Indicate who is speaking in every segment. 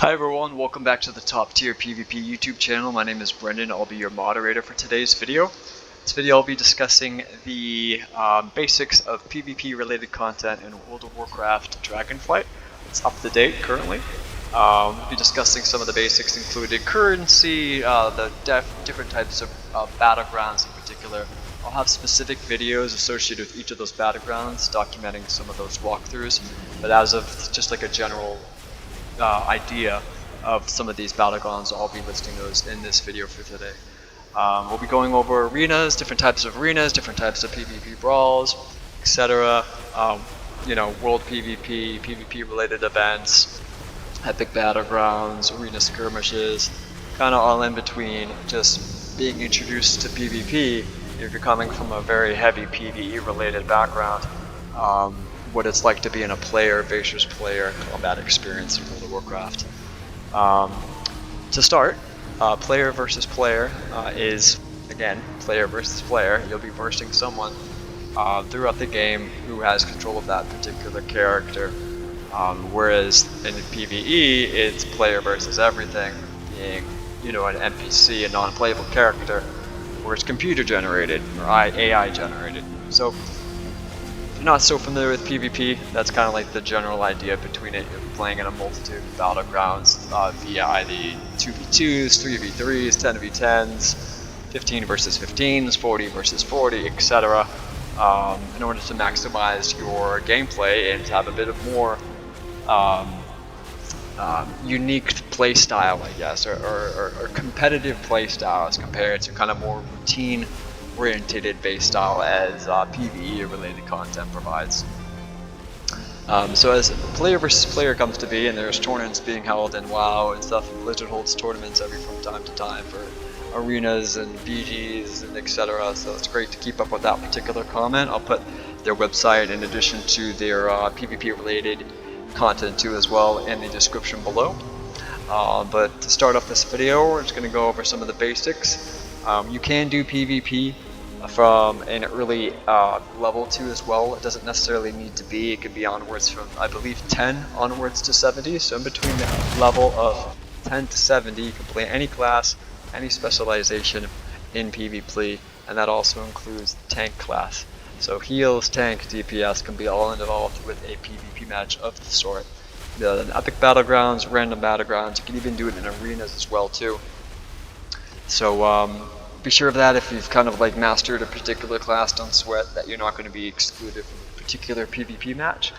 Speaker 1: Hi everyone, welcome back to the Top Tier PvP YouTube channel. My name is Brendan. I'll be your moderator for today's video. This video I'll be discussing the basics of PvP related content in World of Warcraft DragonFlight. It's up to date currently. We'll be discussing some of the basics including currency, the different types of Battlegrounds in particular. I'll have specific videos associated with each of those Battlegrounds documenting some of those walkthroughs, but as of just like a general idea of some of these Battlegrounds, I'll be listing those in this video for today. We'll be going over arenas, different types of PvP brawls, etc. World PvP, PvP related events, epic Battlegrounds, arena skirmishes, kind of all in between, just being introduced to PvP if you're coming from a very heavy PvE related background. What it's like to be in a player versus player combat experience in World of Warcraft. To start, player versus player is, again, player versus player. You'll be versing someone throughout the game who has control of that particular character. Whereas in PvE, it's player versus everything, being, an NPC, a non-playable character, where it's computer generated or AI generated. So, not so familiar with PvP, that's kind of like the general idea between it. You're playing in a multitude of Battlegrounds via either 2v2s, 3v3s, 10v10s, 15 versus 15s, 40 versus 40, etc. In order to maximize your gameplay and to have a bit of more unique play style, I guess, or competitive play style as compared to kind of more routine oriented base style as PvE related content provides. So as player versus player comes to be, and there's tournaments being held in WoW and stuff, and Blizzard holds tournaments from time to time for arenas and BGs and etc. So it's great to keep up with that particular comment. I'll put their website in addition to their PvP related content too as well in the description below. But to start off this video, we're just going to go over some of the basics. You can do PvP from an early level 2 as well. It doesn't necessarily need to be. It could be onwards from, I believe, 10 onwards to 70. So in between the level of 10 to 70, you can play any class, any specialization in PvP, and that also includes the tank class. So heals, tank, DPS can be all involved with a PvP match of the sort. The epic Battlegrounds, random Battlegrounds, you can even do it in arenas as well too. So be sure of that if you've kind of like mastered a particular class. Don't sweat that you're not going to be excluded from a particular PvP match.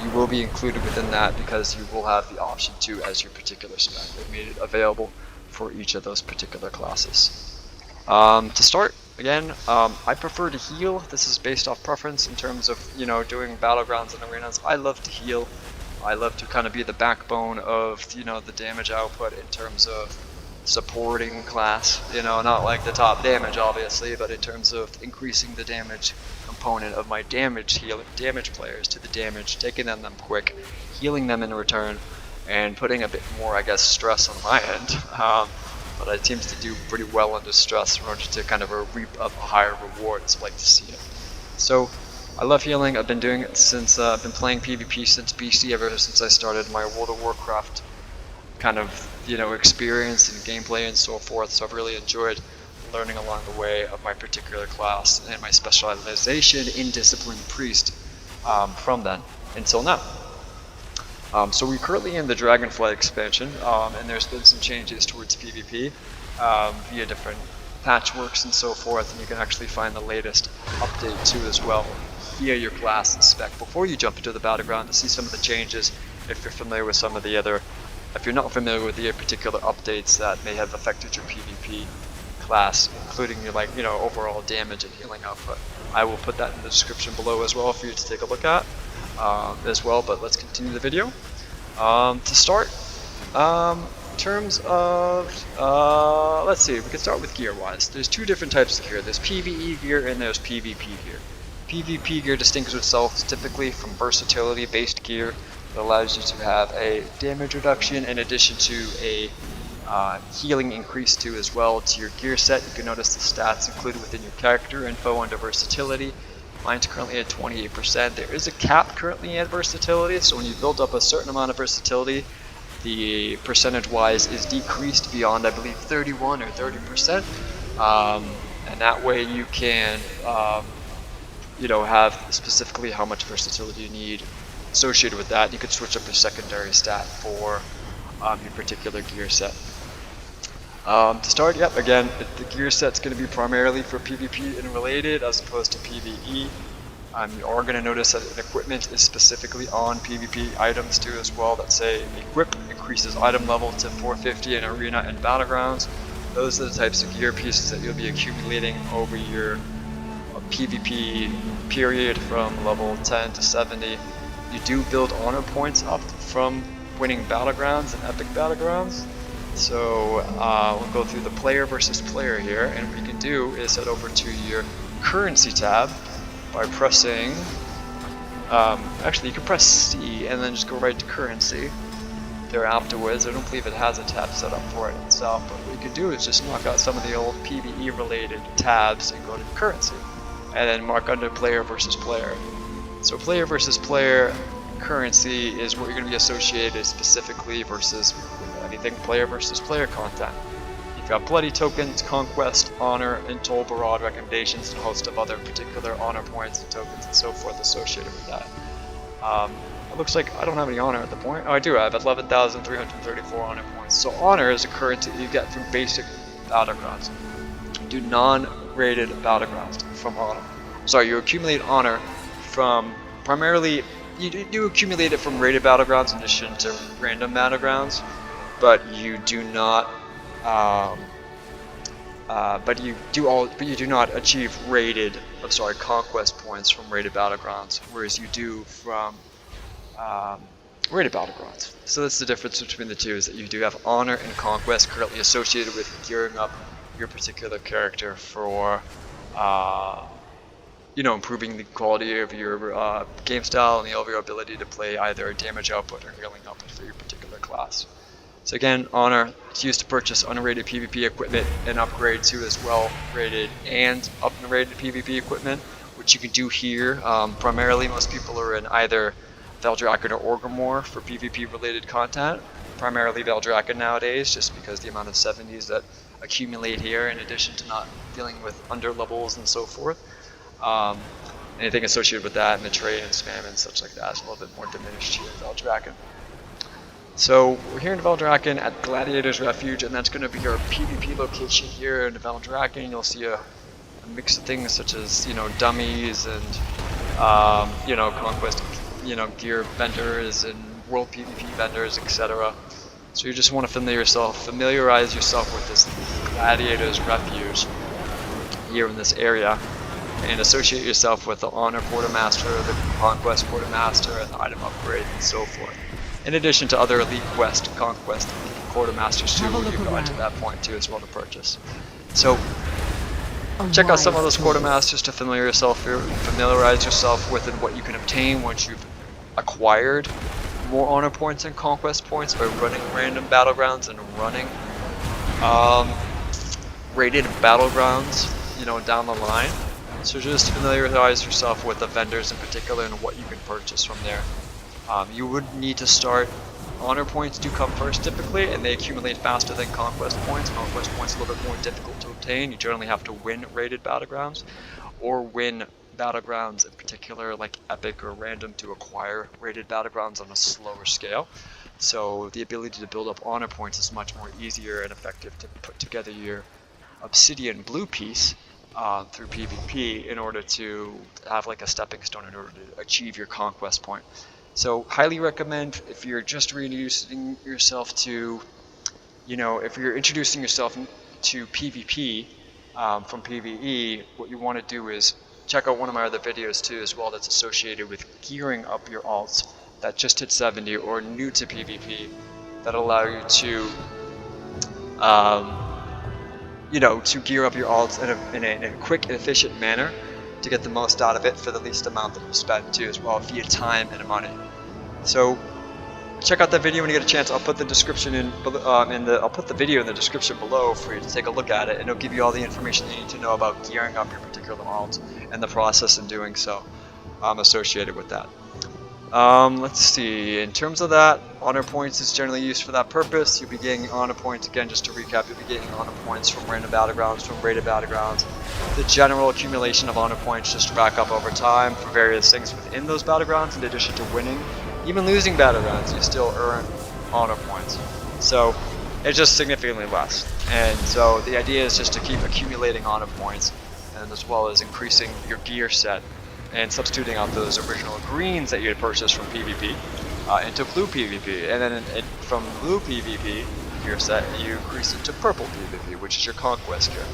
Speaker 1: You will be included within that because you will have the option to as your particular spec. They've made it available for each of those particular classes. To start, again, I prefer to heal. This is based off preference in terms of doing Battlegrounds and arenas. I love to heal. I love to kind of be the backbone of the damage output in terms of supporting class, not like the top damage obviously, but in terms of increasing the damage component of my damage players to the damage, taking them quick, healing them in return, and putting a bit more, I guess, stress on my end. But I seem to do pretty well under stress in order to kind of reap a higher reward. It's like to see it. So I love healing. I've been doing it since I've been playing PvP since BC, ever since I started my World of Warcraft kind of experience and gameplay and so forth. So I've really enjoyed learning along the way of my particular class and my specialization in Discipline Priest from then until now. So we're currently in the DragonFlight expansion, and there's been some changes towards PvP via different patchworks and so forth, and you can actually find the latest update too as well via your class and spec before you jump into the Battleground to see some of the changes if you're familiar with some of the other. If you're not familiar with the particular updates that may have affected your PvP class, including your overall damage and healing output, I will put that in the description below as well for you to take a look at as well. But let's continue the video. To start, in terms of let's see, we can start with gear wise. There's two different types of gear. There's PvE gear and there's PvP gear. PvP gear distinguishes itself typically from versatility based gear. It allows you to have a damage reduction in addition to a healing increase too as well to your gear set. You can notice the stats included within your character info under versatility. Mine's currently at 28%. There is a cap currently at versatility, so when you build up a certain amount of versatility, the percentage-wise is decreased beyond, I believe, 31 or 30%, and that way you can, you know, have specifically how much versatility you need associated with that. You could switch up your secondary stat for your particular gear set. To start, yep, again, the gear set's going to be primarily for PvP and related as opposed to PvE. You are going to notice that the equipment is specifically on PvP items too as well that say equip increases item level to 450 in arena and battlegrounds. Those are the types of gear pieces that you'll be accumulating over your PvP period from level 10 to 70. You do build honor points up from winning battlegrounds and epic battlegrounds. So we'll go through the player versus player here, and what you can do is head over to your currency tab by pressing, actually you can press C and then just go right to currency there afterwards. I don't believe it has a tab set up for it itself, but what you can do is just knock out some of the old PvE related tabs and go to currency, and then mark under player versus player. So player versus player currency is what you're going to be associated specifically versus anything player versus player content. You've got bloody tokens, conquest, honor, and toll barrage recommendations, and a host of other particular honor points and tokens and so forth associated with that. It looks like I don't have any honor at the point. Oh, I do. I have 11,334 honor points. So honor is a currency you get from basic battlegrounds. Do non-rated battlegrounds from honor. Sorry, you accumulate honor from primarily. You do accumulate it from rated battlegrounds in addition to random battlegrounds, but you do not. But you do not achieve conquest points from rated battlegrounds, whereas you do from rated battlegrounds. So that's the difference between the two, is that you do have honor and conquest currently associated with gearing up your particular character for you know, improving the quality of your game style and your ability to play either damage output or healing output for your particular class. So again, honor, it's used to purchase unrated PvP equipment and upgrade to as well rated and uprated PvP equipment, which you can do here. Primarily, most people are in either Valdrakken or Orgrimmar for PvP related content. Primarily Valdrakken nowadays, just because the amount of 70s that accumulate here, in addition to not dealing with under levels and so forth. Anything associated with that and the trade and spam and such like that is a little bit more diminished here in Valdrakken. So we're here in Valdrakken at Gladiator's Refuge, and that's going to be our PvP location here in Valdrakken. You'll see a mix of things such as, you know, dummies and you know, conquest, you know, gear vendors and world PvP vendors, etc. So you just want to familiarize yourself with this Gladiator's Refuge here in this area, and associate yourself with the Honor Quartermaster, the Conquest Quartermaster, and the item upgrade and so forth. In addition to other Elite Quest, Conquest Quartermasters too, where you go into that point too as well to purchase. So check out some of those Quartermasters to familiarize yourself with and what you can obtain once you've acquired more honor points and conquest points by running random battlegrounds and running rated battlegrounds, you know, down the line. So just familiarize yourself with the vendors in particular and what you can purchase from there. You would need to start. Honor points do come first typically, and they accumulate faster than conquest points. Conquest points are a little bit more difficult to obtain. You generally have to win rated battlegrounds, or win battlegrounds in particular like epic or random to acquire rated battlegrounds on a slower scale. So the ability to build up honor points is much more easier and effective to put together your obsidian blue piece through PvP in order to have like a stepping stone in order to achieve your conquest point. So highly recommend, if you're just reintroducing yourself to, you know, if you're introducing yourself to PvP from PvE, what you want to do is check out one of my other videos too as well that's associated with gearing up your alts that just hit 70 or new to PvP that allow you to you know, to gear up your alts in a quick and efficient manner to get the most out of it for the least amount that you spend too as well, via time and money. So check out that video when you get a chance. I'll put the description I'll put the video in the description below for you to take a look at it, and it'll give you all the information you need to know about gearing up your particular alt and the process in doing so associated with that. Let's see, in terms of that, honor points is generally used for that purpose. You'll be getting honor points, again, just to recap, you'll be getting honor points from random battlegrounds, from rated battlegrounds. The general accumulation of honor points just rack up over time for various things within those battlegrounds, in addition to winning. Even losing battlegrounds, you still earn honor points. So, it's just significantly less. And so, the idea is just to keep accumulating honor points, and as well as increasing your gear set, and substituting out those original greens that you had purchased from PvP into blue PvP, and then from blue PvP gear set you increase it to purple PvP, which is your conquest gear.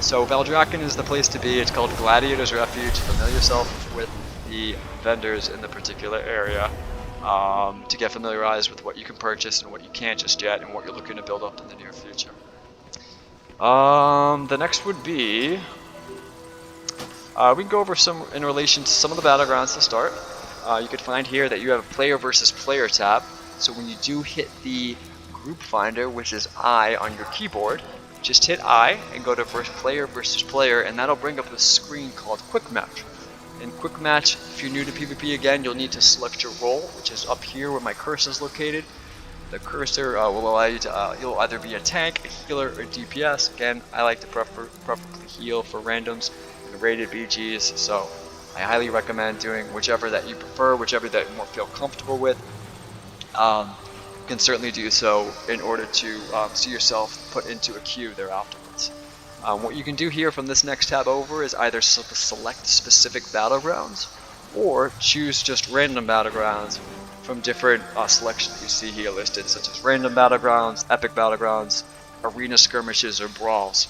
Speaker 1: So Valdrakken is the place to be. It's called Gladiator's Refuge. Familiar yourself with the vendors in the particular area to get familiarized with what you can purchase and what you can't just yet, and what you're looking to build up in the near future. The next would be we can go over some in relation to some of the battlegrounds to start. You could find here that you have a player versus player tab. So when you do hit the group finder, which is I on your keyboard, just hit I and go to player versus player, and that'll bring up a screen called Quick Match. In Quick Match, if you're new to PvP again, you'll need to select your role, which is up here where my cursor is located. The cursor will allow you to, you'll either be a tank, a healer, or DPS. Again, I like to preferably heal for randoms and rated BGs, so I highly recommend doing whichever that you prefer, whichever that you more feel comfortable with. You can certainly do so in order to see yourself put into a queue there afterwards. What you can do here from this next tab over is either select specific battlegrounds or choose just random battlegrounds from different selections you see here listed, such as random battlegrounds, epic battlegrounds, arena skirmishes, or brawls.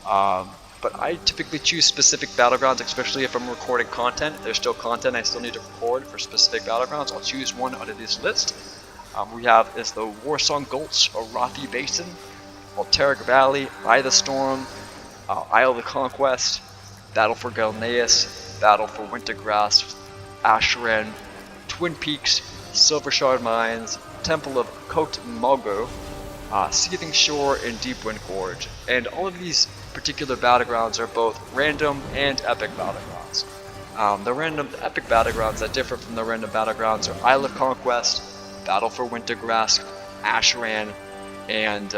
Speaker 1: But I typically choose specific battlegrounds, especially if I'm recording content. If there's still content I still need to record for specific battlegrounds, I'll choose one out of this list. We have is the Warsong Gulch, Arathi Basin, Alteric Valley, Eye the Storm, Isle of the Conquest, Battle for Galneus, Battle for Wintergrass, Asheran, Twin Peaks, Silver Shard Mines, Temple of Kot Mogo, Seething Shore, and Deepwind Gorge. And all of these particular battlegrounds are both random and epic battlegrounds. The epic battlegrounds that differ from the random battlegrounds are Isle of Conquest, Battle for Wintergrass, Asheran, and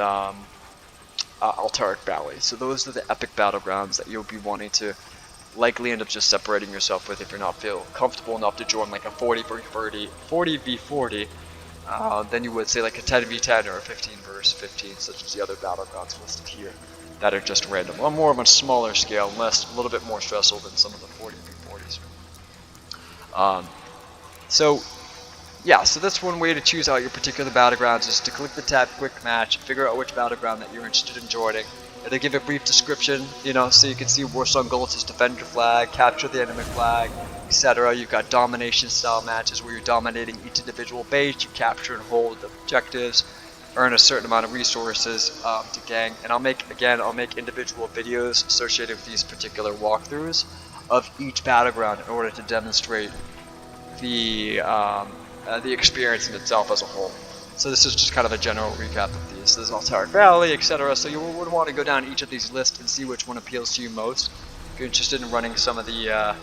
Speaker 1: Alteric Valley. So those are the epic battlegrounds that you'll be wanting to likely end up just separating yourself with if you're not feel comfortable enough to join like a 40v40, then you would say like a 10v10 or a 15v15, such as the other battlegrounds listed here that are just random, on more of a smaller scale, a little bit more stressful than some of the 40v40s. So that's one way to choose out your particular battlegrounds, is to click the tab Quick Match, figure out which battleground that you're interested in joining. It'll give a brief description, so you can see Warsong Gulch is defend your flag, capture the enemy flag, etc. You've got domination style matches where you're dominating each individual base, you capture and hold the objectives, earn a certain amount of resources to gang. And I'll make individual videos associated with these particular walkthroughs of each battleground in order to demonstrate the experience in itself as a whole. So this is just kind of a general recap of these. There's Alteric Valley, etc. So you would want to go down each of these lists and see which one appeals to you most. If you're interested in running some of the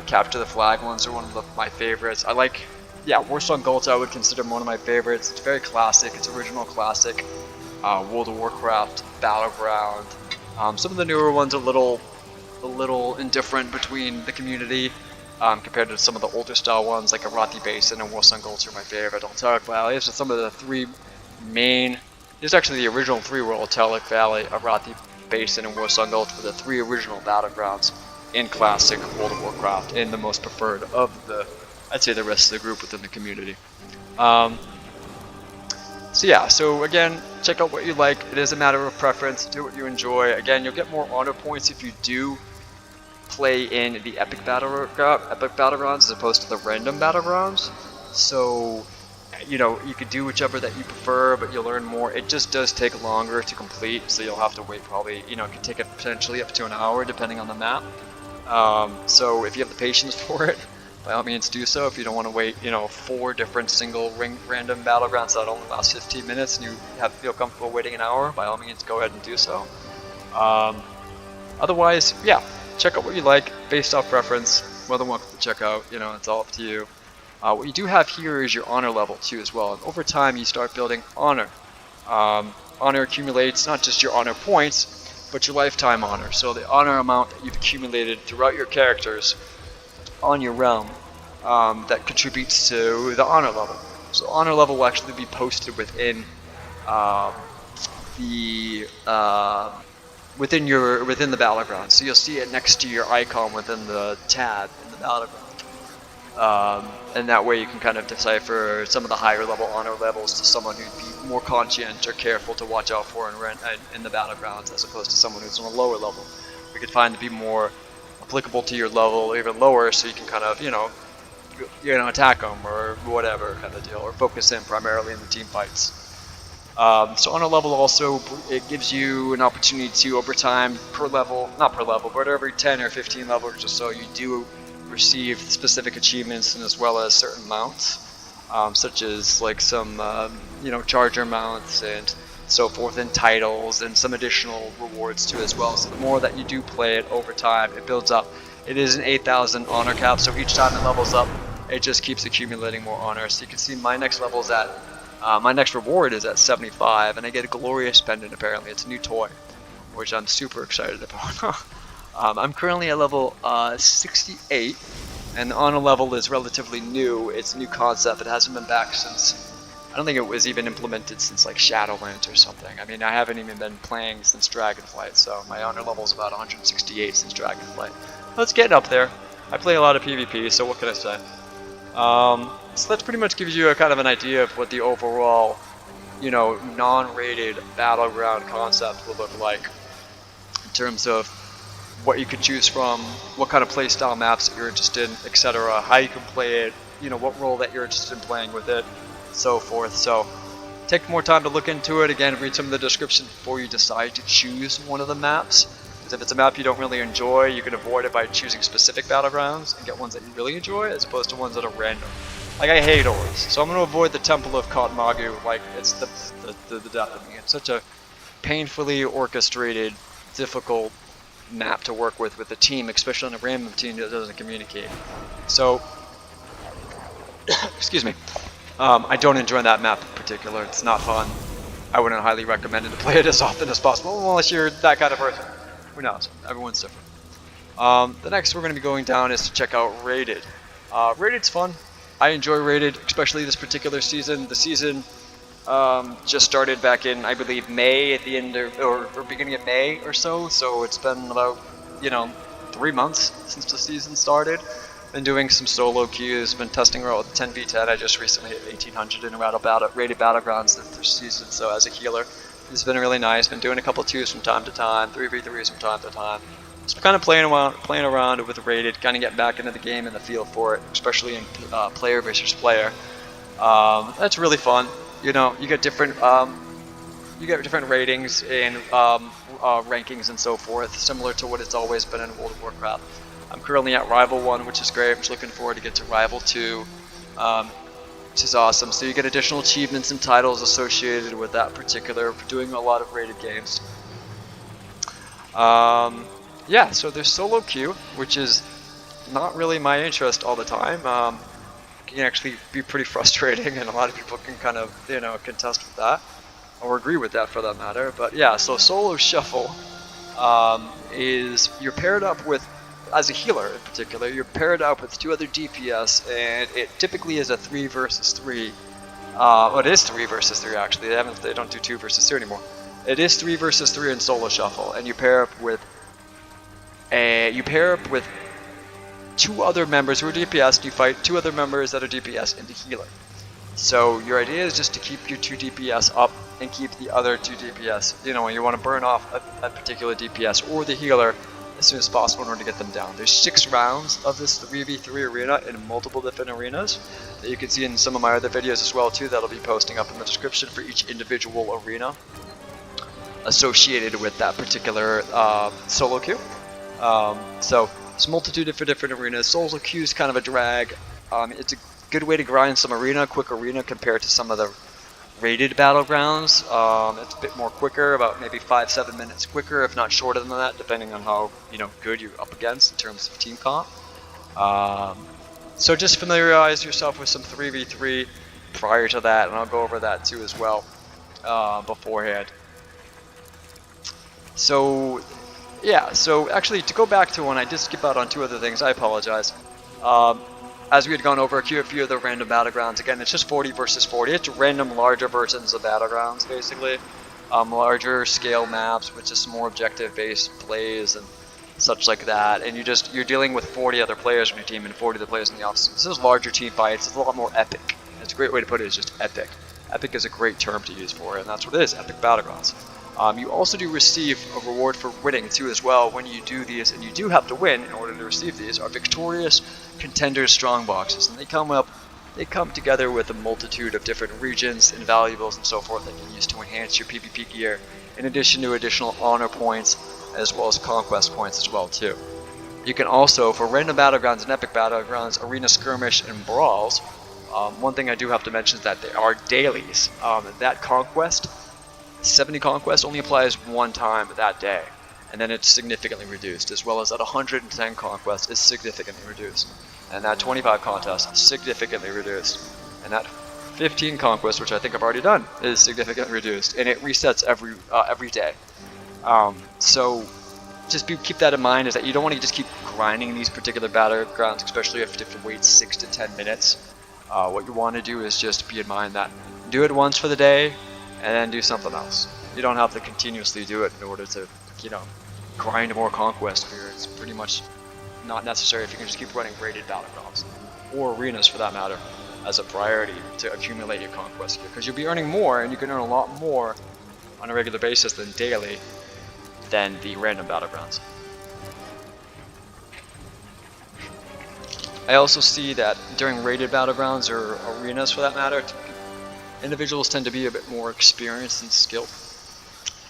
Speaker 1: capture the flag ones are one of my favorites. Warsong Gulch I would consider one of my favorites. It's very classic. It's original classic World of Warcraft battleground. Some of the newer ones are a little indifferent between the community. Compared to some of the older style ones like Arathi Basin and Warsong Gulch are my favorite. Alteric Valley is some of the three main. There's actually the original three were Alteric Valley, Arathi Basin, and Warsong Gulch were the three original battlegrounds in classic World of Warcraft, and the most preferred of the rest of the group within the community. So again, check out what you like. It is a matter of preference. Do what you enjoy. Again, you'll get more honor points if you do play in the epic battlegrounds as opposed to the random battlegrounds. So you could do whichever that you prefer, but you'll learn more. It just does take longer to complete, so you'll have to wait probably, it could take it potentially up to an hour depending on the map. So if you have the patience for it, by all means do so. If you don't want to wait 4 different single random battlegrounds that only last 15 minutes and you feel comfortable waiting an hour, by all means go ahead and do so. Otherwise, check out what you like based off preference. More than welcome to check out, it's all up to you. What you do have here is your honor level too as well, and over time you start building honor. Honor accumulates not just your honor points, but your lifetime honor. So the honor amount that you've accumulated throughout your characters on your realm that contributes to the honor level. So honor level will actually be posted within within the Battlegrounds. So you'll see it next to your icon within the tab in the Battleground. And that way you can kind of decipher some of the higher level honor levels to someone who'd be more conscient or careful to watch out for in the Battlegrounds, as opposed to someone who's on a lower level. We could find to be more applicable to your level or even lower, so you can kind of, attack them or whatever kind of deal, or focus in primarily in the team fights. So honor level also, it gives you an opportunity to, over time, not per level, but every 10 or 15 levels or so, you do receive specific achievements, and as well as certain mounts, such as like some charger mounts and so forth, and titles, and some additional rewards too as well. So the more that you do play it over time, it builds up. It is an 8,000 honor cap, so each time it levels up, it just keeps accumulating more honor. So you can see my next level is at my next reward is at 75, and I get a glorious pendant. Apparently it's a new toy, which I'm super excited about. I'm currently at level 68, and the honor level is relatively new. It's a new concept. It hasn't been back since, I don't think it was even implemented since like Shadowlands or something. I mean, I haven't even been playing since DragonFlight, so my honor level is about 168 since DragonFlight. Let's get up there. I play a lot of PvP, so what can I say? So that pretty much gives you a kind of an idea of what the overall, non-rated Battleground concept will look like in terms of what you could choose from, what kind of playstyle maps that you're interested in, etc., how you can play it, what role that you're interested in playing with it, so forth. So take more time to look into it. Again, read some of the description before you decide to choose one of the maps. Because if it's a map you don't really enjoy, you can avoid it by choosing specific Battlegrounds and get ones that you really enjoy, as opposed to ones that are random. Like, I hate Ors, so I'm going to avoid the Temple of Kotmagu like it's the death of me. It's such a painfully orchestrated, difficult map to work with the team, especially on a random team that doesn't communicate. So, excuse me, I don't enjoy that map in particular. It's not fun. I wouldn't highly recommend it to play it as often as possible, unless you're that kind of person. Who knows? Everyone's different. The next we're going to be going down is to check out Rated. Rated's fun. I enjoy Rated, especially this particular season. The season just started back in, I believe, May, at the end of, or beginning of May or so. So it's been about, 3 months since the season started. Been doing some solo queues, been testing around with 10v10. I just recently hit 1800 in Rated Battlegrounds this season, so as a healer. It's been really nice. Been doing a couple 2s from time to time, 3v3s from time to time. Just kind of playing around with Rated, kind of getting back into the game and the feel for it, especially in player versus player. That's really fun. You get different ratings and rankings and so forth, similar to what it's always been in World of Warcraft. I'm currently at Rival 1, which is great. I'm just looking forward to get to Rival 2, which is awesome. So you get additional achievements and titles associated with that particular, for doing a lot of rated games. Yeah, so there's solo queue, which is not really my interest all the time. Can actually be pretty frustrating, and a lot of people can kind of, contest with that, or agree with that for that matter. But yeah, so solo shuffle is you're paired up with, as a healer in particular, you're paired up with 2 other DPS, and it typically is a 3 versus 3. Well, it is 3 versus 3 actually. They don't do 2 versus 2 anymore. It is 3 versus 3 in solo shuffle, and you pair up with 2 other members who are DPS, and you fight 2 other members that are DPS and the healer. So your idea is just to keep your 2 DPS up and keep the other 2 DPS, you want to burn off a particular DPS or the healer as soon as possible in order to get them down. There's 6 rounds of this 3v3 arena in multiple different arenas that you can see in some of my other videos as well too, that'll be posting up in the description for each individual arena associated with that particular solo queue. So it's a multitude of different arenas. Solo queue is kind of a drag. It's a good way to grind some quick arena compared to some of the rated Battlegrounds. It's a bit more quicker, about maybe 5-7 minutes quicker, if not shorter than that, depending on how good you're up against in terms of team comp. So just familiarize yourself with some 3v3 prior to that, and I'll go over that too as well beforehand. So yeah, so actually to go back to one, I did skip out on two other things, I apologize. As we had gone over a few of the random Battlegrounds, again, it's just 40 versus 40. It's random larger versions of Battlegrounds, basically. Larger scale maps with just more objective-based plays and such like that. And you're dealing with 40 other players on your team and 40 other players in the office. This is larger team fights. It's a lot more epic. It's a great way to put it, is just epic. Epic is a great term to use for it, and that's what it is, epic Battlegrounds. You also do receive a reward for winning too as well when you do these, and you do have to win in order to receive these, are victorious contenders strong boxes, and they come together with a multitude of different regions and valuables and so forth that you can use to enhance your PvP gear, in addition to additional honor points as well as conquest points as well too. You can also, for random Battlegrounds and epic Battlegrounds, arena skirmish and brawls, one thing I do have to mention is that they are dailies. That conquest, 70 conquest, only applies one time that day, and then it's significantly reduced, as well as that 110 conquest is significantly reduced, and that 25 contest is significantly reduced, and that 15 conquest, which I think I've already done, is significantly reduced, and it resets every day. So just keep that in mind, is that you don't want to just keep grinding these particular Battlegrounds, especially if you have to wait 6 to 10 minutes. What you want to do is just be in mind that do it once for the day and then do something else. You don't have to continuously do it in order to, grind more conquest gear. It's pretty much not necessary if you can just keep running rated Battlegrounds or arenas for that matter as a priority to accumulate your conquest gear, because you'll be earning more, and you can earn a lot more on a regular basis than daily than the random Battlegrounds. I also see that during rated Battlegrounds or arenas for that matter, individuals tend to be a bit more experienced and skilled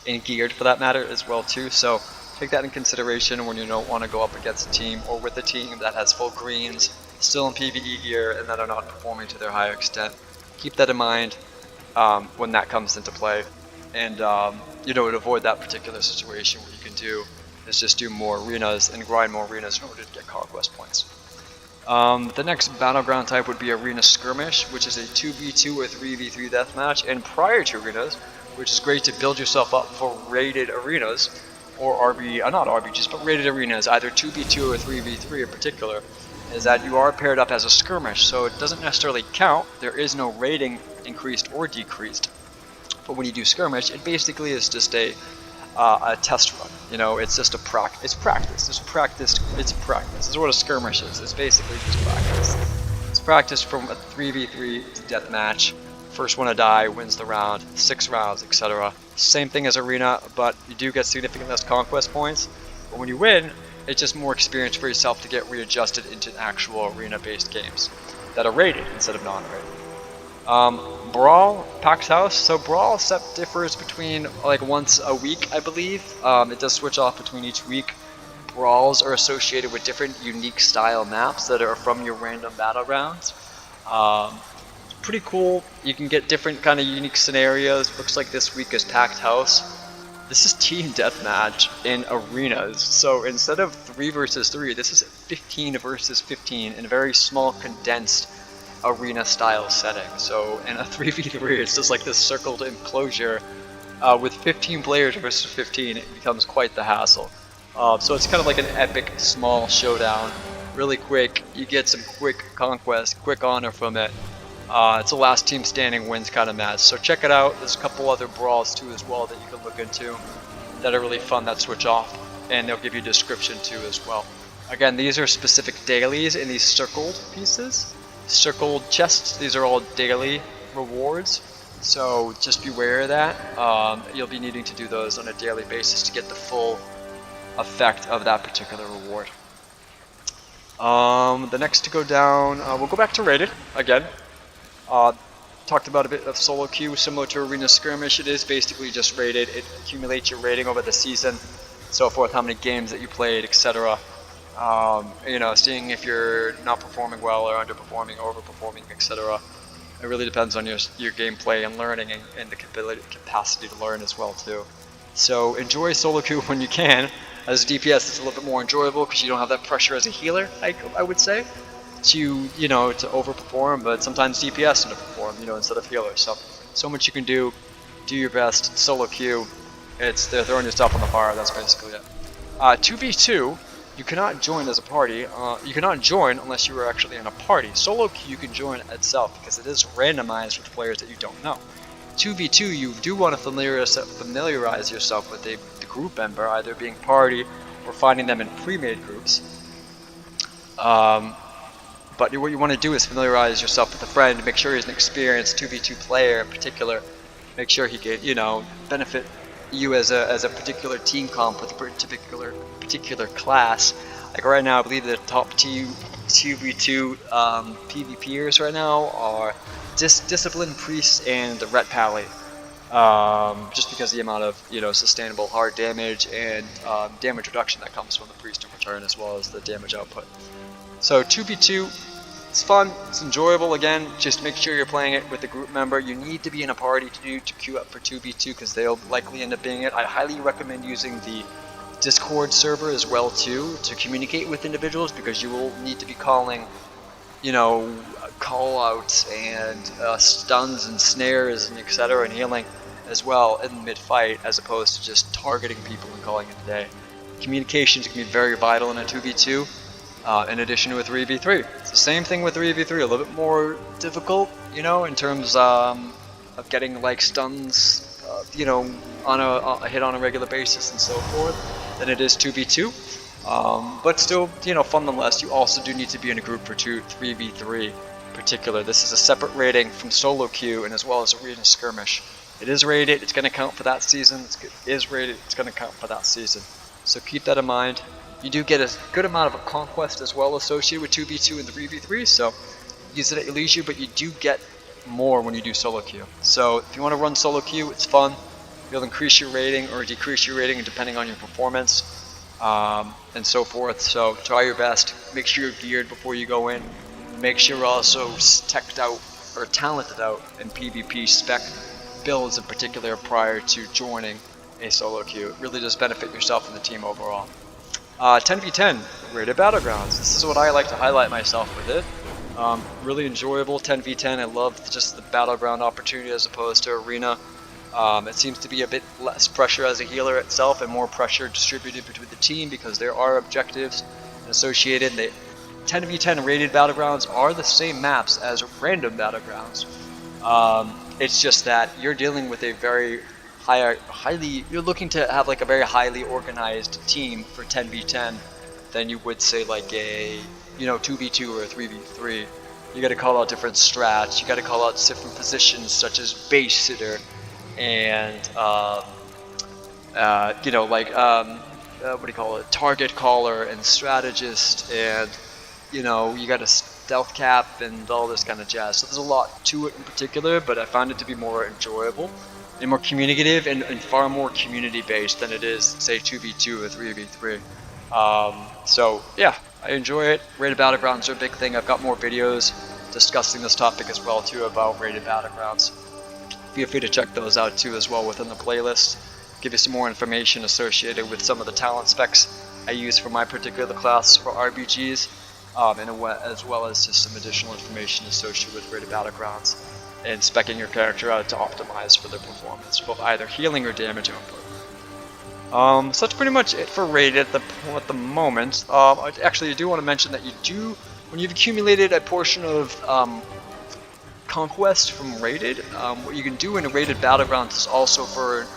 Speaker 1: and geared for that matter as well too, so take that in consideration when you don't want to go up against a team or with a team that has full greens, still in PvE gear, and that are not performing to their higher extent. Keep that in mind when that comes into play, and to avoid that particular situation. What you can do is just do more arenas and grind more arenas in order to get conquest points. The next Battleground type would be Arena Skirmish, which is a 2v2 or 3v3 deathmatch, and prior to arenas, which is great to build yourself up for rated arenas, or not RBGs, but rated arenas, either 2v2 or 3v3 in particular, is that you are paired up as a skirmish, so it doesn't necessarily count. There is no rating increased or decreased. But when you do skirmish, it basically is just a test run. It's just practice. It's practice. This is what a skirmish is. It's basically just practice. It's practice from a 3v3 deathmatch. First one to die wins the round, 6 rounds, etc. Same thing as arena, but you do get significantly less conquest points. But when you win, it's just more experience for yourself to get readjusted into actual arena-based games that are rated instead of non-rated. Brawl, Packed House. So Brawl set differs between once a week, I believe. It does switch off between each week. Brawls are associated with different unique style maps that are from your random Battlegrounds. Pretty cool. You can get different kind of unique scenarios. Looks like this week is Packed House. This is team deathmatch in arenas. So instead of 3 versus 3, this is 15 versus 15 in a very small condensed arena style setting. So in a 3v3, it's just like this circled enclosure with 15 players versus 15. It becomes quite the hassle. So it's kind of like an epic small showdown, really quick. You get some quick conquest, quick honor from it. It's a last team standing wins kind of match. So check it out. There's a couple other brawls too as well that you can look into that are really fun, that switch off, and they'll give you a description too as well. Again, these are specific dailies in these circled pieces. Circled chests, these are all daily rewards, so just beware of that. You'll be needing to do those on a daily basis to get the full effect of that particular reward. The next to go down, we'll go back to rated again. Talked about a bit of solo queue, similar to Arena Skirmish. It is basically just rated. It accumulates your rating over the season, so forth, how many games that you played, etc. Seeing if you're not performing well or underperforming, overperforming, etc. It really depends on your gameplay and learning and the capacity to learn as well too. So enjoy solo queue when you can. As a DPS, it's a little bit more enjoyable because you don't have that pressure as a healer, I would say. to, you know, to overperform, but sometimes DPS underperform, you know, instead of healer. So much you can do. Do your best. Solo queue. They're throwing yourself on the fire. That's basically it. 2v2, you cannot join as a party. You cannot join unless you are actually in a party. Solo queue you can join itself because it is randomized with players that you don't know. 2v2, you do want to familiarize yourself with the group member, either being party or finding them in pre-made groups. But what you want to do is familiarize yourself with a friend, make sure he's an experienced 2v2 player in particular, make sure he can, you know, benefit you as a particular team comp with a particular class. Like right now, I believe the top 2v2 PvPers right now are Discipline Priest and the Ret Pally. Just because of the amount of, you know, sustainable hard damage and damage reduction that comes from the Priest in return, as well as the damage output. So 2v2, it's fun, it's enjoyable. Again, just make sure you're playing it with a group member. You need to be in a party to queue up for 2v2 because they'll likely end up being it. I highly recommend using the Discord server as well too to communicate with individuals, because you will need to be calling, you know, call outs and stuns and snares and etc. and healing as well in mid-fight, as opposed to just targeting people and calling it a day. Communications can be very vital in a 2v2. In addition to a 3v3. It's the same thing with 3v3, a little bit more difficult, you know, in terms of getting like stuns, you know, on a hit on a regular basis and so forth, than it is 2v2. But still, you know, fun nonetheless. You also do need to be in a group for 3v3 in particular. This is a separate rating from solo queue and as well as arena skirmish. It is rated, it's going to count for that season. It is rated, it's going to count for that season. So keep that in mind. You do get a good amount of conquest as well associated with 2v2 and 3v3, so use it at your leisure, but you do get more when you do solo queue. So if you want to run solo queue, it's fun. You'll increase your rating or decrease your rating depending on your performance and so forth. So try your best. Make sure you're geared before you go in. Make sure you're also teched out or talented out in PvP spec builds in particular prior to joining a solo queue. It really does benefit yourself and the team overall. 10v10 rated Battlegrounds. This is what I like to highlight myself with it. Really enjoyable 10v10. I love just the battleground opportunity as opposed to arena. It seems to be a bit less pressure as a healer itself and more pressure distributed between the team because there are objectives associated. The 10v10 rated Battlegrounds are the same maps as random Battlegrounds. It's just that you're dealing with a very you're looking to have like a very highly organized team for 10v10 than you would say like a, you know, 2v2 or a 3v3. You got to call out different strats. You got to call out different positions such as base sitter and you know, like what do you call it, target caller and strategist, and you know, you got a stealth cap and all this kind of jazz. So there's a lot to it in particular, but I found it to be more enjoyable and more communicative and far more community based than it is, say, 2v2 or 3v3. So yeah, I enjoy it. Rated Battlegrounds are a big thing. I've got more videos discussing this topic as well too about rated Battlegrounds. Feel free to check those out too as well within the playlist. Give you some more information associated with some of the talent specs I use for my particular class for RBGs, as well as just some additional information associated with rated Battlegrounds and speccing your character out to optimize for their performance, both either healing or damage output. So that's pretty much it for rated at the moment. Actually, I do want to mention that when you've accumulated a portion of conquest from rated, what you can do in a rated Battlegrounds is also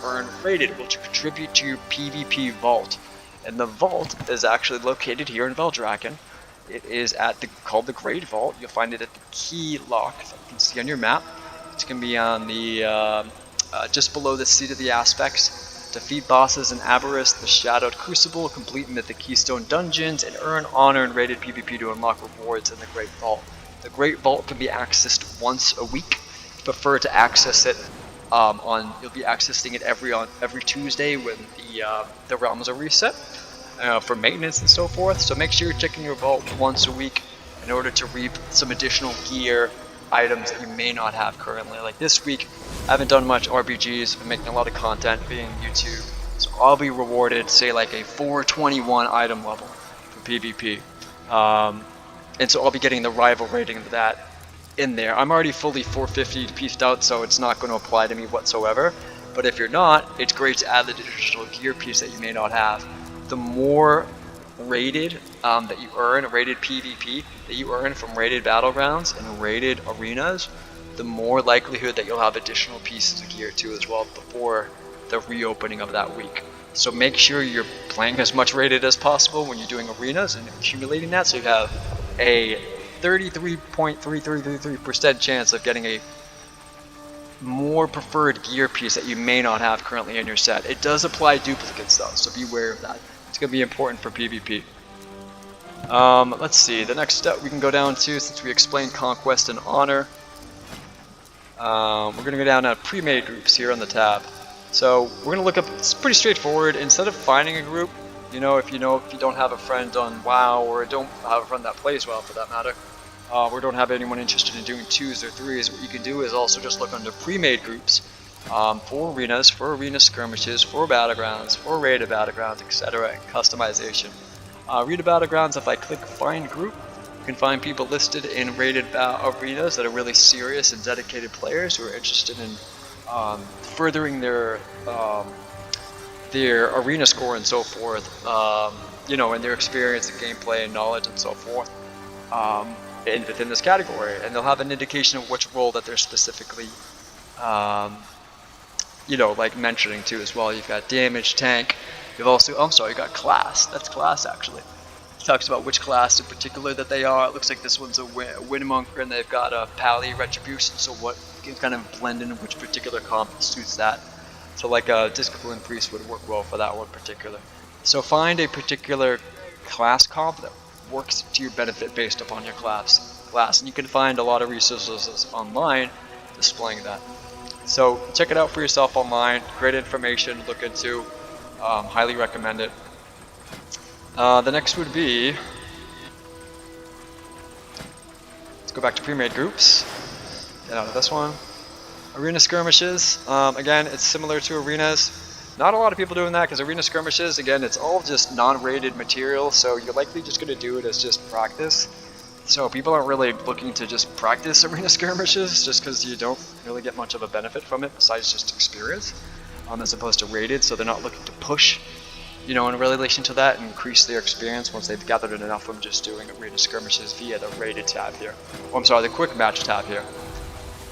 Speaker 1: earn rated, which will contribute to your PvP vault. And the vault is actually located here in Valdraken. It is called the Great Vault. You'll find it at the key lock that you can see on your map. It's going to be on the just below the seat of the aspects. Defeat bosses in Avarice, the Shadowed Crucible, complete Mythic Keystone dungeons, and earn honor in rated PvP to unlock rewards in the Great Vault. The Great Vault can be accessed once a week. If you prefer to access it you'll be accessing it every Tuesday when the realms are reset for maintenance and so forth. So make sure you're checking your vault once a week in order to reap some additional gear items that you may not have currently. Like this week, I haven't done much RPGs. I'm making a lot of content being YouTube, so I'll be rewarded, say like a 421 item level for PvP. and so I'll be getting the rival rating of that in there. I'm already fully 450 pieced out, so it's not going to apply to me whatsoever. But if you're not, it's great to add the additional gear piece that you may not have. The more rated that you earn, rated PvP that you earn from rated battlegrounds and rated arenas, the more likelihood that you'll have additional pieces of gear too as well before the reopening of that week. So make sure you're playing as much rated as possible when you're doing arenas and accumulating that, so you have a 33.3333% chance of getting a more preferred gear piece that you may not have currently in your set. It does apply duplicates though, so be aware of that. It's going to be important for PvP. Let's see, the next step we can go down to, since we explained Conquest and Honor, we're going to go down to pre-made groups here on the tab. So we're going to look up, it's pretty straightforward. Instead of finding a group, if you don't have a friend on WoW, or don't have a friend that plays WoW for that matter, or don't have anyone interested in doing 2s or 3s, what you can do is also just look under pre-made groups for arenas, for arena skirmishes, for battlegrounds, for rated battlegrounds, etc., and customization. Rated battlegrounds, if I click find group, you can find people listed in rated arenas that are really serious and dedicated players who are interested in furthering their arena score and so forth, and their experience and gameplay and knowledge and so forth. And within this category, and they'll have an indication of which role that they're specifically, like mentioning too as well. You've got damage, tank. You've also, you got class. That's class actually. It talks about which class in particular that they are. It looks like this one's a Windmonker, and they've got a Pally Retribution. So what you can kind of blend in which particular comp suits that. So like a Discipline Priest would work well for that one particular. So find a particular class comp that works to your benefit based upon your class, and you can find a lot of resources online displaying that. So check it out for yourself online. Great information to look into. Highly recommend it. The next would be, let's go back to pre-made groups. Get out of this one. Arena skirmishes. Again, it's similar to arenas. Not a lot of people doing that because arena skirmishes, again, it's all just non-rated material, so you're likely just going to do it as just practice. So people aren't really looking to just practice arena skirmishes just because you don't really get much of a benefit from it besides just experience, as opposed to rated, so they're not looking to push, in relation to that and increase their experience once they've gathered enough from just doing arena skirmishes via the rated tab here. The quick match tab here.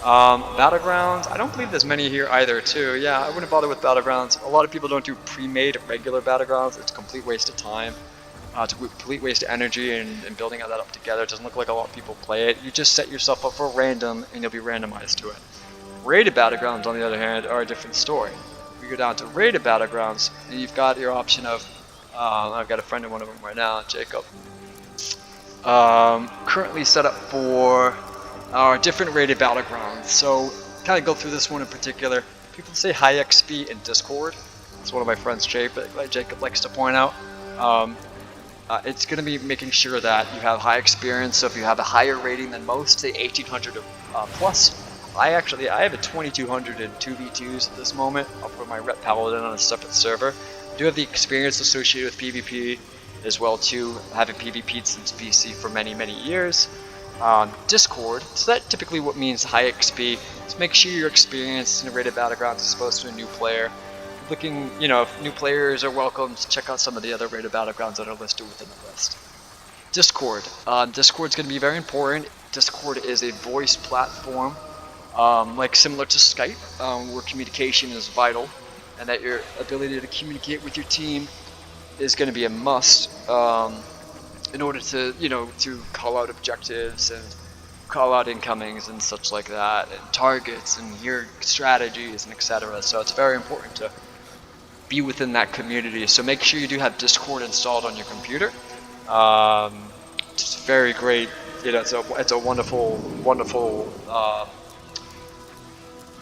Speaker 1: Battlegrounds, I don't believe there's many here either too. Yeah, I wouldn't bother with Battlegrounds. A lot of people don't do pre-made regular Battlegrounds. It's a complete waste of time. It's a complete waste of energy and building that up together. It doesn't look like a lot of people play it. You just set yourself up for random and you'll be randomized to it. Rated Battlegrounds, on the other hand, are a different story. We go down to rated Battlegrounds and you've got your option of, I've got a friend in one of them right now, Jacob. Currently set up for our different rated battlegrounds. So kind of go through this one in particular. People say high XP in Discord. It's one of my friends, Jacob likes to point out. It's going to be making sure that you have high experience. So if you have a higher rating than most, say 1800 plus. I have a 2200 in 2v2s at this moment. I'll put my Rep Paladin on a separate server. I do have the experience associated with PvP as well too, having PvP'd since BC for many years. Discord, so that typically what means high XP. So make sure your experience in a rated battlegrounds is exposed to a new player. Looking, if new players are welcome, check out some of the other rated battlegrounds that are listed within the list. Discord. Discord's going to be very important. Discord is a voice platform, similar to Skype, where communication is vital, and that your ability to communicate with your team is going to be a must. In order to, to call out objectives and call out incomings and such like that, and targets and your strategies and etc. So it's very important to be within that community. So make sure you do have Discord installed on your computer. It's very great. It's a wonderful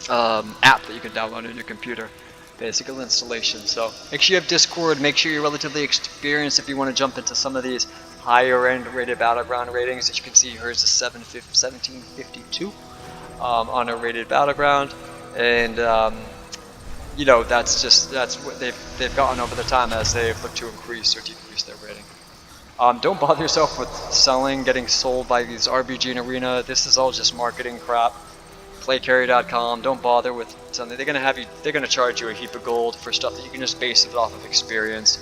Speaker 1: app that you can download on your computer. Basic installation. So make sure you have Discord. Make sure you're relatively experienced if you want to jump into some of these higher end rated battleground ratings. As you can see, hers is 1752 on a rated battleground, and that's what they've gotten over the time as they've looked to increase or decrease their rating. Don't bother yourself with selling, getting sold by these RBG and Arena. This is all just marketing crap. Playcarry.com. Don't bother with something. They're gonna charge you a heap of gold for stuff that you can just base it off of experience.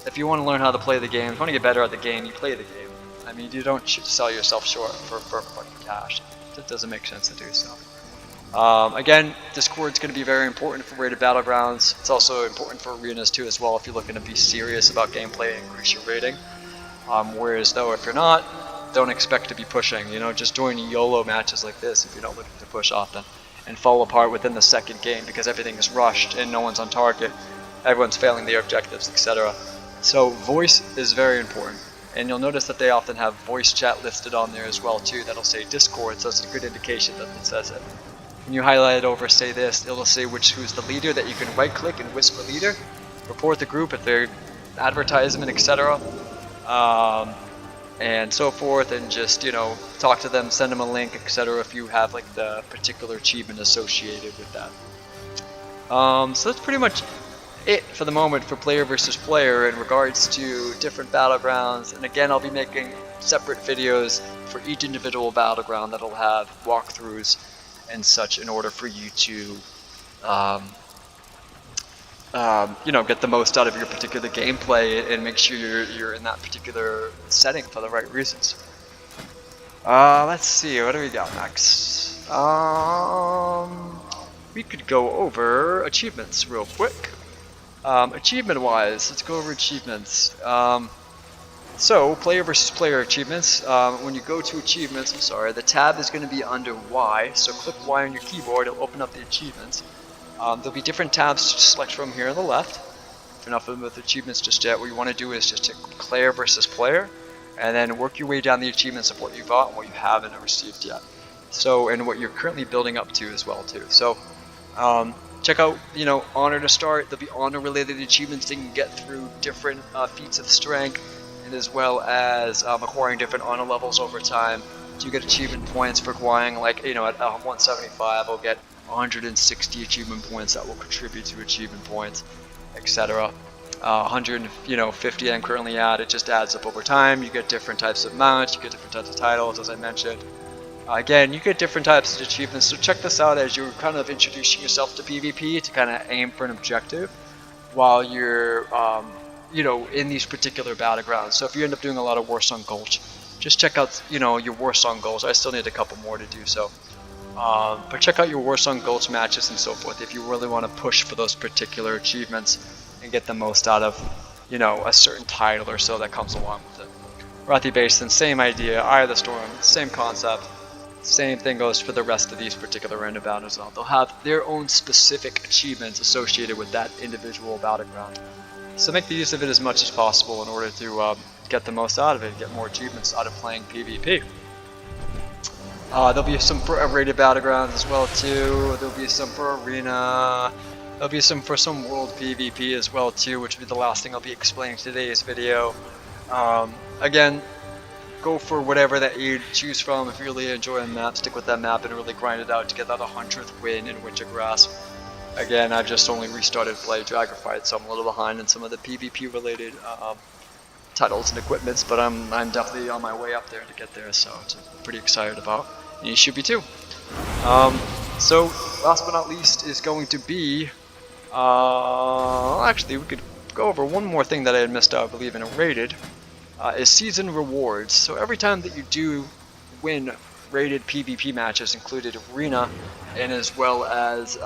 Speaker 1: If you want to learn how to play the game, if you want to get better at the game, you play the game. I mean, you don't sell yourself short for fucking cash. It doesn't make sense to do so. Again, Discord's going to be very important for rated Battlegrounds. It's also important for arenas too as well if you're looking to be serious about gameplay and increase your rating. Whereas though if you're not, don't expect to be pushing. You know, just join YOLO matches like this if you're not looking to push often, and fall apart within the second game because everything is rushed and no one's on target. Everyone's failing their objectives, etc. So voice is very important. And you'll notice that they often have voice chat listed on there as well too. That'll say Discord, so it's a good indication that it says it. When you highlight it over, say this, it'll say who's the leader, that you can right click and whisper leader, report the group if they're advertisement, etc. And so forth, and just, you know, talk to them, send them a link, etc. if you have like the particular achievement associated with that. So that's pretty much it for the moment for player versus player in regards to different battlegrounds. And again, I'll be making separate videos for each individual battleground that'll have walkthroughs and such in order for you to you know, get the most out of your particular gameplay and make sure you're in that particular setting for the right reasons. Let's see, what do we got next? We could go over achievements real quick. Achievement wise, let's go over achievements. So player versus player achievements, when you go to achievements, the tab is going to be under Y, so click Y on your keyboard, it'll open up the achievements. There'll be different tabs to select from here on the left. If you're not familiar with achievements just yet, what you want to do is just tick player versus player, and then work your way down the achievements of what you got and what you haven't received yet. So, and what you're currently building up to as well too. So, check out, you know, honor to start. There'll be honor related achievements that you can get through different feats of strength, and as well as acquiring different honor levels over time. So you get achievement points for acquiring, like, you know, at 175 I'll get 160 achievement points that will contribute to achievement points, etc. 150 I'm currently at, it just adds up over time. You get different types of mounts, you get different types of titles, as I mentioned. Again, you get different types of achievements, so check this out as you're kind of introducing yourself to PvP to kind of aim for an objective while you're, you know, in these particular battlegrounds. So if you end up doing a lot of Warsong Gulch, just check out, you know, your Warsong Gulch. I still need a couple more to do so. But check out your Warsong Gulch matches and so forth if you really want to push for those particular achievements and get the most out of, you know, a certain title or so that comes along with it. Rathi Basin, same idea. Eye of the Storm, same concept. Same thing goes for the rest of these particular random battles. They'll have their own specific achievements associated with that individual battleground. So make the use of it as much as possible in order to get the most out of it, get more achievements out of playing PvP. There'll be some for rated battlegrounds as well too. There'll be some for arena. There'll be some for some world PvP as well too, which will be the last thing I'll be explaining in today's video. Again, go for whatever that you choose from. If you really enjoy a map, stick with that map and really grind it out to get that 100th win in Wintergrass. Again, I've just only restarted play DragonFlight, so I'm a little behind in some of the PvP related titles and equipments, but I'm definitely on my way up there to get there, so it's pretty excited about. And you should be too. So last but not least is going to be, actually we could go over one more thing that I had missed out, I believe, in a rated, is season rewards. So every time that you do win rated PvP matches, included arena and as well as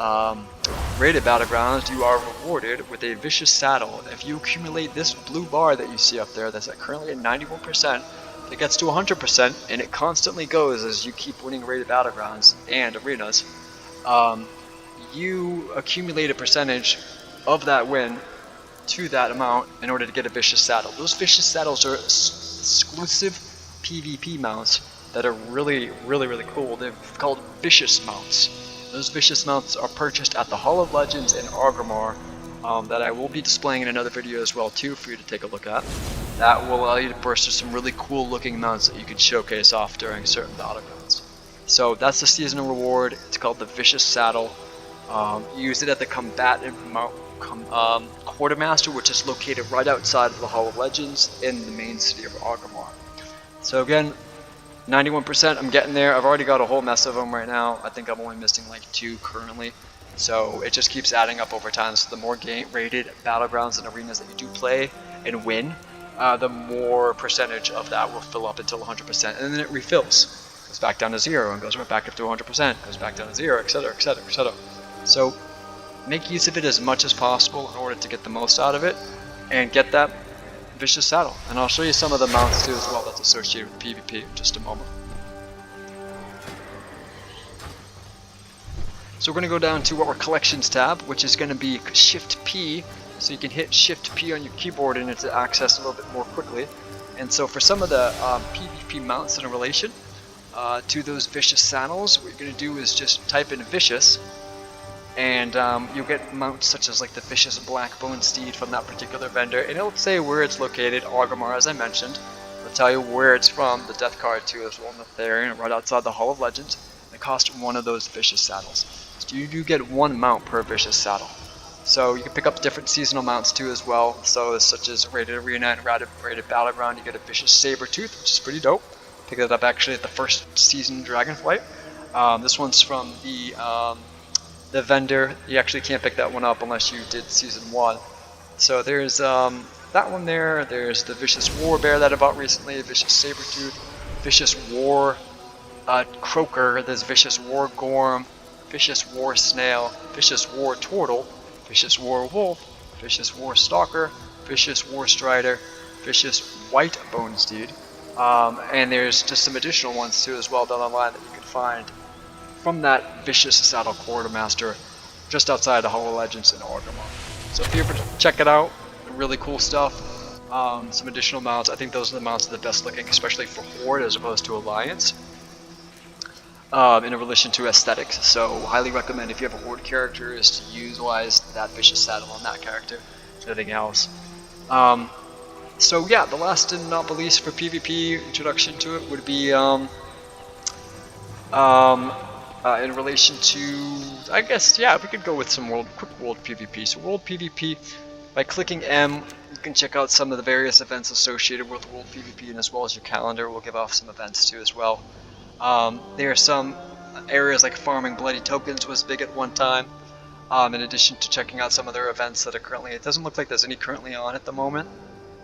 Speaker 1: rated battlegrounds, you are rewarded with a vicious saddle. If you accumulate this blue bar that you see up there, that's currently at 91%, it gets to 100%, and it constantly goes as you keep winning rated battlegrounds and arenas. You accumulate a percentage of that win to that amount in order to get a vicious saddle. Those vicious saddles are exclusive PvP mounts that are really cool. They're called vicious mounts. Those vicious mounts are purchased at the Hall of Legends in Argramar, that I will be displaying in another video as well too for you to take a look at. That will allow you to purchase some really cool looking mounts that you can showcase off during certain battlegrounds. So that's the seasonal reward. It's called the Vicious Saddle. You use it at the Quartermaster, which is located right outside of the Hall of Legends in the main city of Argamar. So again, 91%, I'm getting there. I've already got a whole mess of them right now. I think I'm only missing like 2 currently. So it just keeps adding up over time. So the more rated battlegrounds and arenas that you do play and win, the more percentage of that will fill up until 100%, and then it refills. Goes back down to 0 and goes right back up to 100%, goes back down to 0, etc, etc, etc. So make use of it as much as possible in order to get the most out of it and get that vicious saddle. And I'll show you some of the mounts too as well that's associated with PvP in just a moment. So we're going to go down to our collections tab, which is going to be Shift P. So you can hit Shift P on your keyboard and it's accessed a little bit more quickly. And so for some of the PvP mounts in relation to those vicious saddles, what you're going to do is just type in vicious, and you'll get mounts such as like the vicious Blackbone Steed from that particular vendor, and it'll say where it's located, Argamar as I mentioned. It'll tell you where it's from, the death card too as well, in the Therian, right outside the Hall of Legends. It costs 1 of those vicious saddles. So you do get 1 mount per vicious saddle. So you can pick up different seasonal mounts too as well. So such as Rated Arena and Rated Battleground, you get a vicious Saber-Tooth, which is pretty dope. Pick that up actually at the first season DragonFlight. This one's from the vendor. You actually can't pick that one up unless you did season 1. So there's that one there. There's the vicious War Bear that I bought recently, vicious Saber-Tooth, vicious War Croaker, there's vicious War Gorm, vicious War Snail, vicious War Turtle, vicious War Wolf, vicious War Stalker, vicious War Strider, vicious White Bone Steed, and there's just some additional ones too as well down the line that you can find from that vicious saddle quartermaster just outside the Hall of Legends in Argamar. So if you ever check it out, really cool stuff. Some additional mounts. I think those are the mounts that are the best looking, especially for Horde as opposed to Alliance. In relation to aesthetics, so highly recommend if you have a Horde character is to utilize that vicious saddle on that character. Anything else. So yeah, the last and not the least for PvP introduction to it would be in relation to, I guess, yeah, we could go with some quick world PvP. So world PvP, by clicking M, you can check out some of the various events associated with world PvP, and as well as your calendar will give off some events too as well. There are some areas like farming bloody tokens was big at one time, in addition to checking out some of their events that are currently, it doesn't look like there's any currently on at the moment,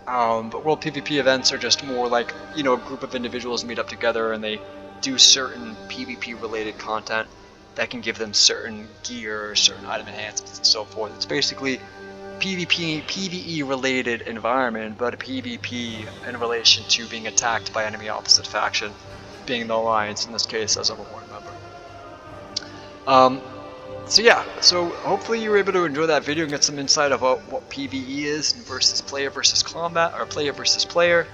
Speaker 1: but world PvP events are just more like, you know, a group of individuals meet up together and they do certain PvP related content that can give them certain gear or certain item enhancements and so forth. It's basically PvE related environment, but a PvP in relation to being attacked by enemy opposite faction, being the Alliance in this case as a Horde member. So yeah, so hopefully you were able to enjoy that video and get some insight about what PvE is versus combat, or player versus player,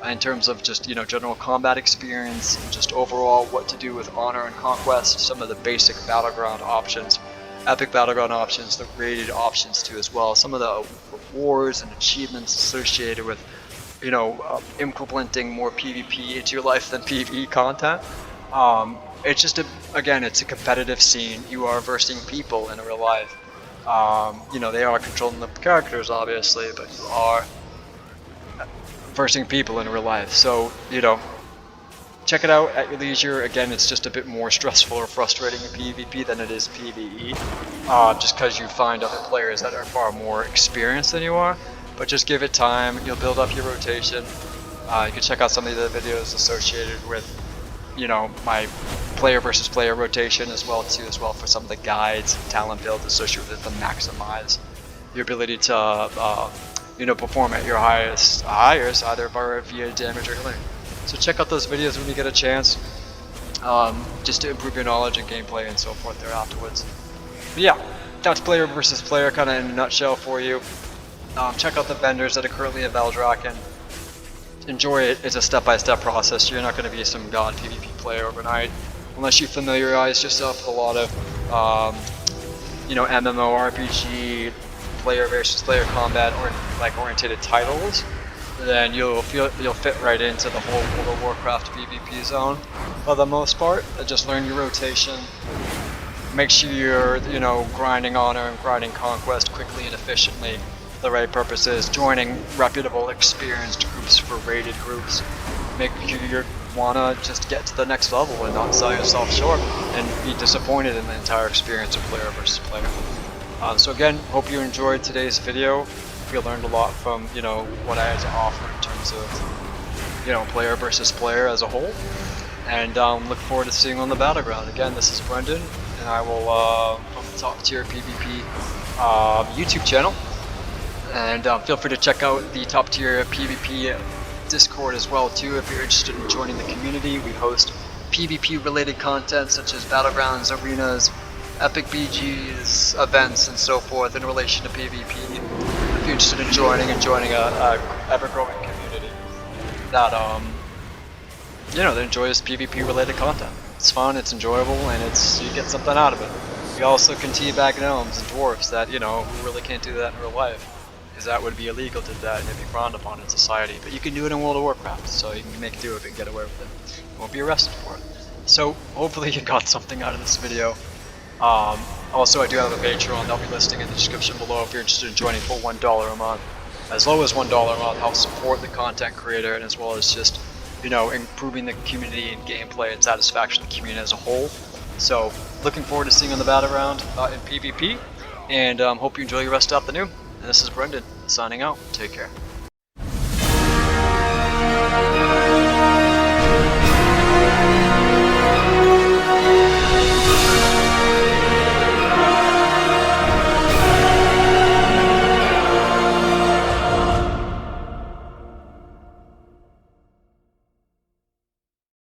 Speaker 1: in terms of just, you know, general combat experience and just overall what to do with Honor and Conquest, some of the basic Battleground options, epic Battleground options, the rated options too as well, some of the rewards and achievements associated with, you know, implementing more PvP into your life than PvE content. It's just again, it's a competitive scene. You are versing people in real life. You know, they are controlling the characters obviously, but you are versing people in real life. So, you know, check it out at your leisure. Again, it's just a bit more stressful or frustrating in PvP than it is PvE, just because you find other players that are far more experienced than you are. But just give it time, you'll build up your rotation. You can check out some of the videos associated with, you know, my player versus player rotation as well for some of the guides and talent builds associated with it to maximize your ability to you know, perform at your highest either via damage or healing. So check out those videos when you get a chance, just to improve your knowledge and gameplay and so forth there afterwards. But yeah, that's player versus player kind of in a nutshell for you. Check out the vendors that are currently at Valdrakken. Enjoy it. It's a step-by-step process. You're not going to be some god PvP player overnight unless you familiarize yourself with a lot of you know, MMORPG, player versus player combat or like oriented titles. Then you'll fit right into the whole World of Warcraft PvP zone for the most part. Just learn your rotation, make sure you're, you know, grinding honor and grinding conquest quickly and efficiently. The right purpose is joining reputable, experienced groups for rated groups. Make sure you wanna just get to the next level and not sell yourself short and be disappointed in the entire experience of player versus player. So again, hope you enjoyed today's video. Hope you learned a lot from, you know, what I had to offer in terms of, you know, player versus player as a whole. And look forward to seeing you on the Battleground. Again, this is Brendan, and I will from the Top Tier PvP YouTube channel. And feel free to check out the Top Tier PvP Discord as well too if you're interested in joining the community. We host PvP related content such as Battlegrounds, arenas, epic BGs, events, and so forth in relation to PvP. If you're interested in joining a ever-growing community that you know, that enjoys PvP related content. It's fun, it's enjoyable, and you get something out of it. We also can teabag gnomes and dwarves that, you know, who really can't do that in real life, because that would be illegal to do that and it'd be frowned upon in society. But you can do it in World of Warcraft, so you can make do of it and get away with it. You won't be arrested for it. So hopefully you got something out of this video. Also, I do have a Patreon that'll be listing in the description below if you're interested in joining for $1 a month. As low as $1 a month helps support the content creator, and as well as just, you know, improving the community and gameplay and satisfaction of the community as a whole. So looking forward to seeing you on the Battleground in PvP, and hope you enjoy your rest of the afternoon. And this is Brendan signing out. Take care.